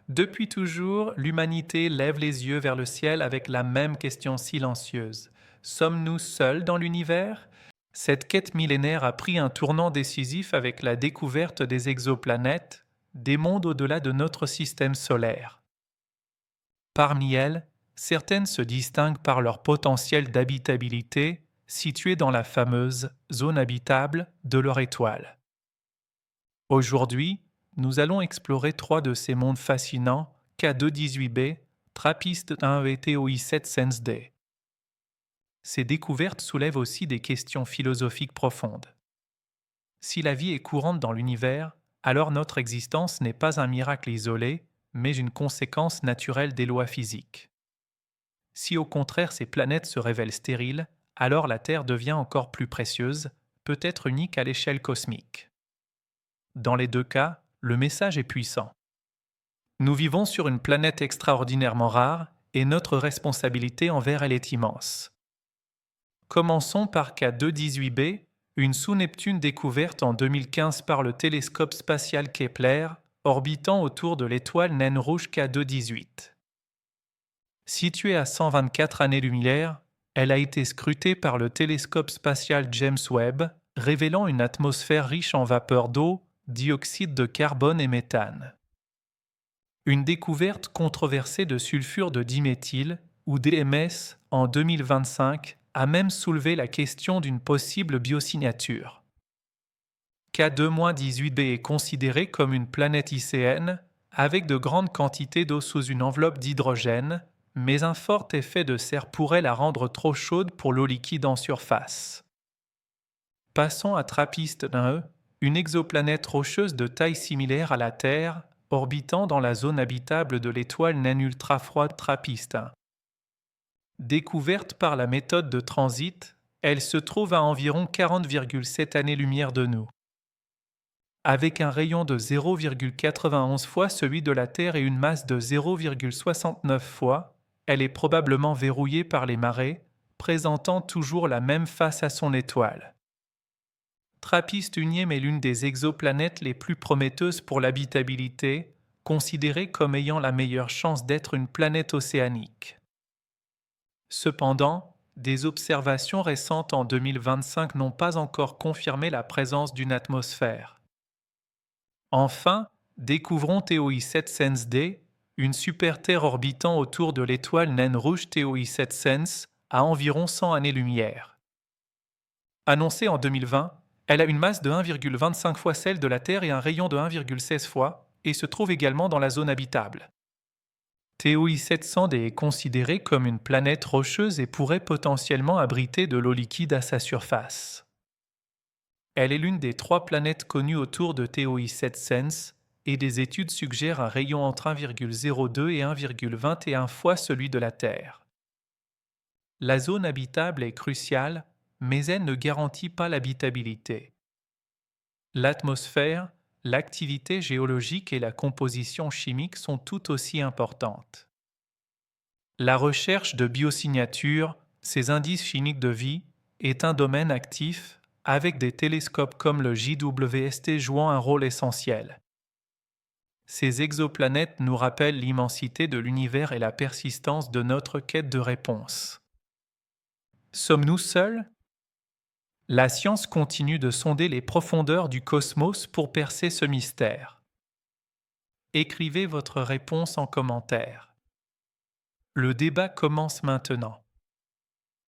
Depuis toujours, l'humanité lève les yeux vers le ciel avec la même question silencieuse. Sommes-nous seuls dans l'univers? Cette quête millénaire a pris un tournant décisif avec la découverte des exoplanètes, des mondes au-delà de notre système solaire. Parmi elles, certaines se distinguent par leur potentiel d'habitabilité, situées dans la fameuse zone habitable de leur étoile. Aujourd'hui, nous allons explorer trois de ces mondes fascinants, K218b, TRAPPIST-1 et TOI-7 Sensday. Ces découvertes soulèvent aussi des questions philosophiques profondes. Si la vie est courante dans l'univers, alors notre existence n'est pas un miracle isolé, mais une conséquence naturelle des lois physiques. Si au contraire ces planètes se révèlent stériles, alors la Terre devient encore plus précieuse, peut-être unique à l'échelle cosmique. Dans les deux cas, le message est puissant. Nous vivons sur une planète extraordinairement rare et notre responsabilité envers elle est immense. Commençons par K218b, une sous-Neptune découverte en 2015 par le télescope spatial Kepler, orbitant autour de l'étoile naine rouge K218. Située à 124 années-lumière, elle a été scrutée par le télescope spatial James Webb, révélant une atmosphère riche en vapeur d'eau, dioxyde de carbone et méthane. Une découverte controversée de sulfure de diméthyle, ou DMS, en 2025 a même soulevé la question d'une possible biosignature. K2-18b est considérée comme une planète ICN avec de grandes quantités d'eau sous une enveloppe d'hydrogène, mais un fort effet de serre pourrait la rendre trop chaude pour l'eau liquide en surface. Passons à TRAPPIST-1e, une exoplanète rocheuse de taille similaire à la Terre, orbitant dans la zone habitable de l'étoile naine ultra-froide TRAPPIST-1. Découverte par la méthode de transit, elle se trouve à environ 40,7 années-lumière de nous. Avec un rayon de 0,91 fois celui de la Terre et une masse de 0,69 fois, elle est probablement verrouillée par les marées, présentant toujours la même face à son étoile. TRAPPIST-1e est l'une des exoplanètes les plus prometteuses pour l'habitabilité, considérée comme ayant la meilleure chance d'être une planète océanique. Cependant, des observations récentes en 2025 n'ont pas encore confirmé la présence d'une atmosphère. Enfin, découvrons TOI-7 Sensday, une super-Terre orbitant autour de l'étoile naine rouge TOI-7 Sens à environ 100 années-lumière. Annoncée en 2020, elle a une masse de 1,25 fois celle de la Terre et un rayon de 1,16 fois, et se trouve également dans la zone habitable. TOI 700 est considérée comme une planète rocheuse et pourrait potentiellement abriter de l'eau liquide à sa surface. Elle est l'une des trois planètes connues autour de TOI 7 Sens et des études suggèrent un rayon entre 1,02 et 1,21 fois celui de la Terre. La zone habitable est cruciale, mais elle ne garantit pas l'habitabilité. L'atmosphère, l'activité géologique et la composition chimique sont tout aussi importantes. La recherche de biosignatures, ces indices chimiques de vie, est un domaine actif avec des télescopes comme le JWST jouant un rôle essentiel. Ces exoplanètes nous rappellent l'immensité de l'univers et la persistance de notre quête de réponse. Sommes-nous seuls? La science continue de sonder les profondeurs du cosmos pour percer ce mystère. Écrivez votre réponse en commentaire. Le débat commence maintenant.